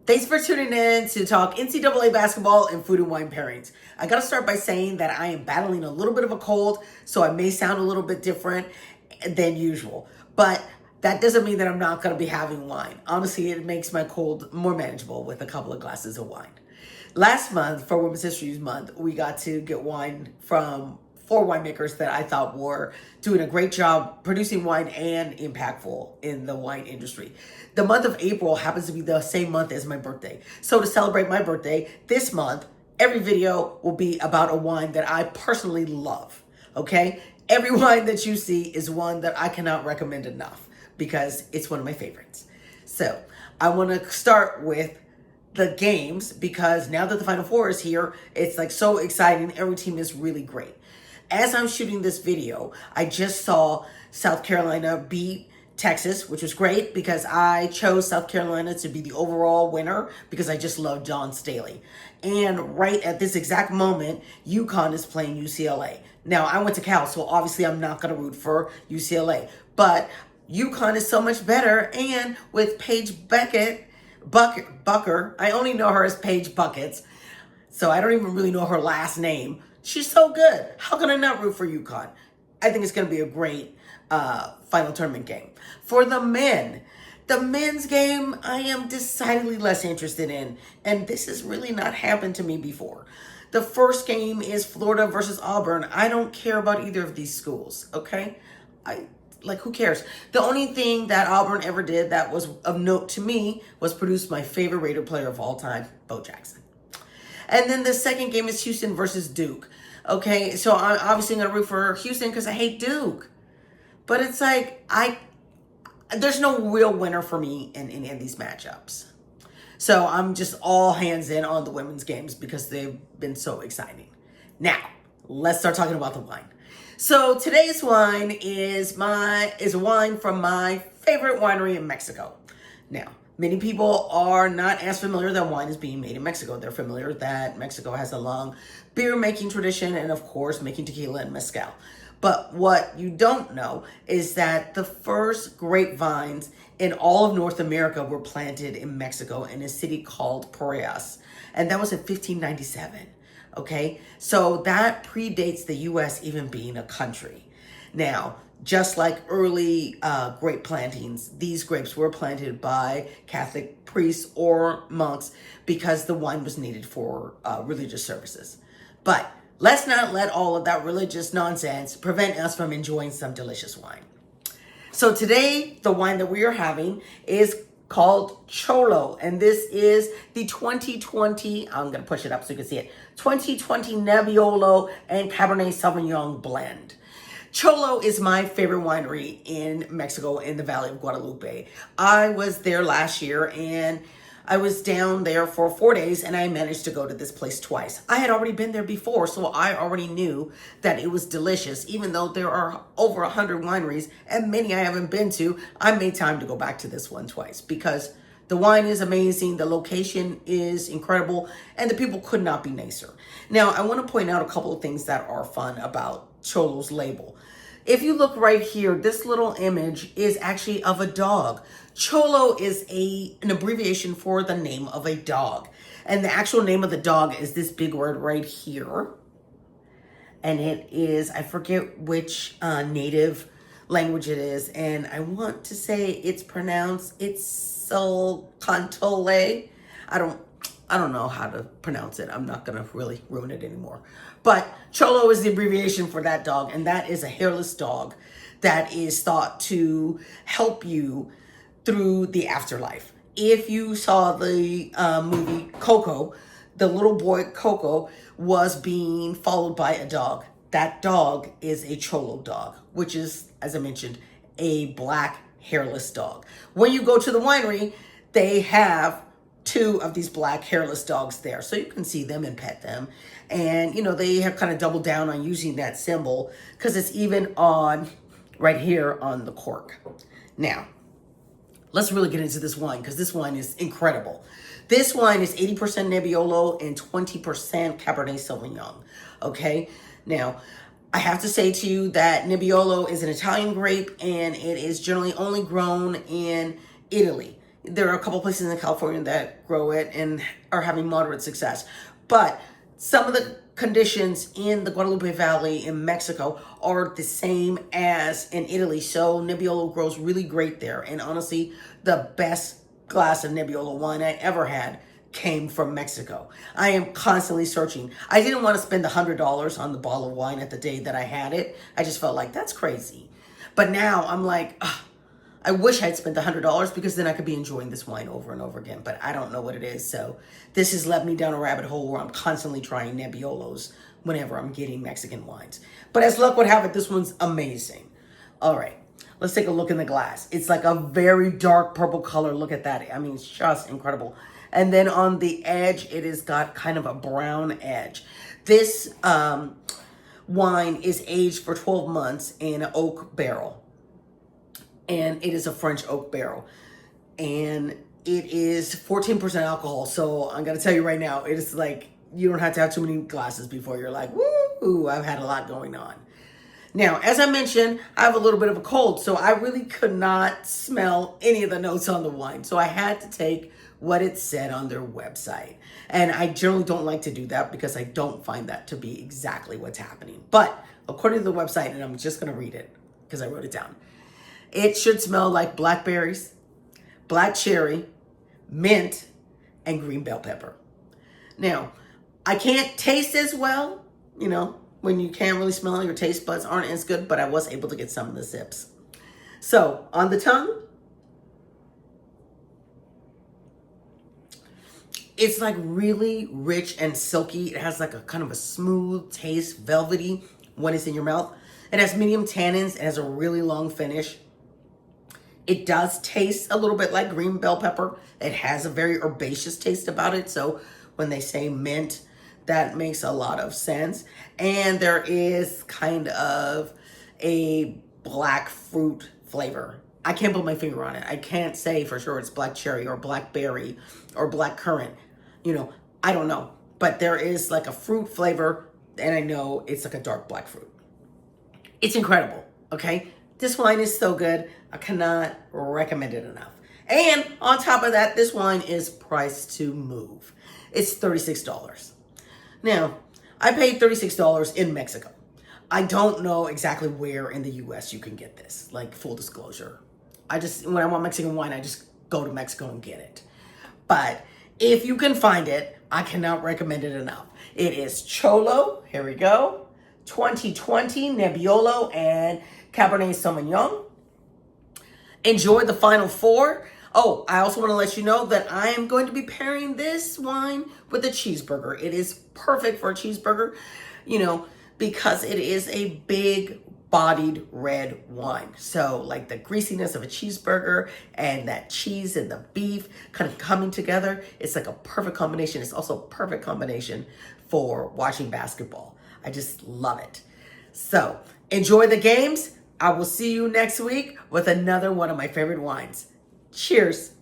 Thanks for tuning in to talk NCAA basketball and food and wine pairings. I gotta start by saying that I am battling a little bit of a cold, so I may sound a little bit different than usual. But that doesn't mean that I'm not gonna be having wine. Honestly, it makes my cold more manageable with a couple of glasses of wine. Last month, for Women's History Month, we got to get wine from four winemakers that I thought were doing a great job producing wine and impactful in the wine industry. The month of April happens to be the same month as my birthday. So to celebrate my birthday this month, every video will be about a wine that I personally love, okay? Every wine that you see is one that I cannot recommend enough because it's one of my favorites. So I want to start with the games because now that the Final Four is here, it's like so exciting. Every team is really great. As I'm shooting this video, I just saw South Carolina beat Texas, which was great because I chose South Carolina to be the overall winner because I just love John Staley. And right at this exact moment, UConn is playing UCLA. Now, I went to Cal, so obviously I'm not going to root for UCLA. But UConn is so much better, and with Paige Bucker, I only know her as Paige Buckets, so I don't even really know her last name. She's so good. How can I not root for UConn? I think it's going to be a great final tournament game. For the men's game, I am decidedly less interested in, and this has really not happened to me before. The first game is Florida versus Auburn. I don't care about either of these schools, okay? Who cares? The only thing that Auburn ever did that was of note to me was produce my favorite Raider player of all time, Bo Jackson. And then the second game is Houston versus Duke. Okay, so I'm obviously going to root for Houston because I hate Duke. But it's like, there's no real winner for me in any of these matchups. So I'm just all hands in on the women's games because they've been so exciting. Now, let's start talking about the wine. So today's wine is a wine from my favorite winery in Mexico. Now, many people are not as familiar that wine is being made in Mexico. They're familiar that Mexico has a long beer making tradition and, of course, making tequila and mezcal. But what you don't know is that the first grapevines in all of North America were planted in Mexico in a city called Parias. And that was in 1597. Okay, so that predates the U.S. even being a country. Now, just like early grape plantings, these grapes were planted by Catholic priests or monks because the wine was needed for religious services. But let's not let all of that religious nonsense prevent us from enjoying some delicious wine. So today, the wine that we are having is called Xolo, and this is the 2020, I'm going to push it up so you can see it, 2020 Nebbiolo and Cabernet Sauvignon blend. Xolo is my favorite winery in Mexico in the Valle of Guadalupe. I was there last year and I was down there for 4 days and I managed to go to this place twice. I had already been there before, so I already knew that it was delicious. Even though there are over 100 wineries and many I haven't been to, I made time to go back to this one twice because the wine is amazing, the location is incredible, and the people could not be nicer. Now, I want to point out a couple of things that are fun about Xolo's label. If you look right here, this little image is actually of a dog. Xolo is an abbreviation for the name of a dog. And the actual name of the dog is this big word right here. And it is, I forget which native language it is. And I want to say it's pronounced, it's Solcantole. I don't know how to pronounce it. I'm not going to really ruin it anymore. But Xolo is the abbreviation for that dog, and that is a hairless dog that is thought to help you through the afterlife. If you saw the movie Coco, the little boy Coco was being followed by a dog. That dog is a Xolo dog, which is, as I mentioned, a black hairless dog. When you go to the winery, they have two of these black hairless dogs there, so you can see them and pet them. And you know, they have kind of doubled down on using that symbol because it's even on right here on the cork. Now, let's really get into this wine because this wine is incredible. This wine is 80% Nebbiolo and 20% Cabernet Sauvignon. Okay, now I have to say to you that Nebbiolo is an Italian grape and it is generally only grown in Italy. There are a couple places in California that grow it and are having moderate success. But some of the conditions in the Guadalupe Valley in Mexico are the same as in Italy. So Nebbiolo grows really great there. And honestly, the best glass of Nebbiolo wine I ever had came from Mexico. I am constantly searching. I didn't want to spend $100 on the bottle of wine at the day that I had it. I just felt like that's crazy. But now I'm like, ugh, I wish I'd spent $100 because then I could be enjoying this wine over and over again. But I don't know what it is. So this has led me down a rabbit hole where I'm constantly trying Nebbiolos whenever I'm getting Mexican wines. But as luck would have it, this one's amazing. All right, let's take a look in the glass. It's like a very dark purple color. Look at that. I mean, it's just incredible. And then on the edge, it has got kind of a brown edge. This wine is aged for 12 months in an oak barrel. And it is a French oak barrel. And it is 14% alcohol. So I'm going to tell you right now, it is like, you don't have to have too many glasses before you're like, woo, I've had a lot going on. Now, as I mentioned, I have a little bit of a cold, so I really could not smell any of the notes on the wine. So I had to take what it said on their website. And I generally don't like to do that because I don't find that to be exactly what's happening. But according to the website, and I'm just going to read it because I wrote it down, it should smell like blackberries, black cherry, mint, and green bell pepper. Now, I can't taste as well, you know, when you can't really smell, your taste buds aren't as good, but I was able to get some of the sips. So, on the tongue, it's like really rich and silky. It has like a kind of a smooth taste, velvety when it's in your mouth. It has medium tannins. It has a really long finish. It does taste a little bit like green bell pepper. It has a very herbaceous taste about it. So when they say mint, that makes a lot of sense. And there is kind of a black fruit flavor. I can't put my finger on it. I can't say for sure it's black cherry or blackberry or black currant. You know, I don't know. But there is like a fruit flavor, and I know it's like a dark black fruit. It's incredible, okay? This wine is so good. I cannot recommend it enough. And on top of that, this wine is priced to move. It's $36. Now, I paid $36 in Mexico. I don't know exactly where in the US you can get this, like full disclosure. When I want Mexican wine, I just go to Mexico and get it. But if you can find it, I cannot recommend it enough. It is Xolo, here we go, 2020 Nebbiolo and Cabernet Sauvignon. Enjoy the Final Four. Oh, I also want to let you know that I am going to be pairing this wine with a cheeseburger. It is perfect for a cheeseburger, you know, because it is a big bodied red wine. So like the greasiness of a cheeseburger and that cheese and the beef kind of coming together, it's like a perfect combination. It's also a perfect combination for watching basketball. I just love it. So enjoy the games. I will see you next week with another one of my favorite wines. Cheers.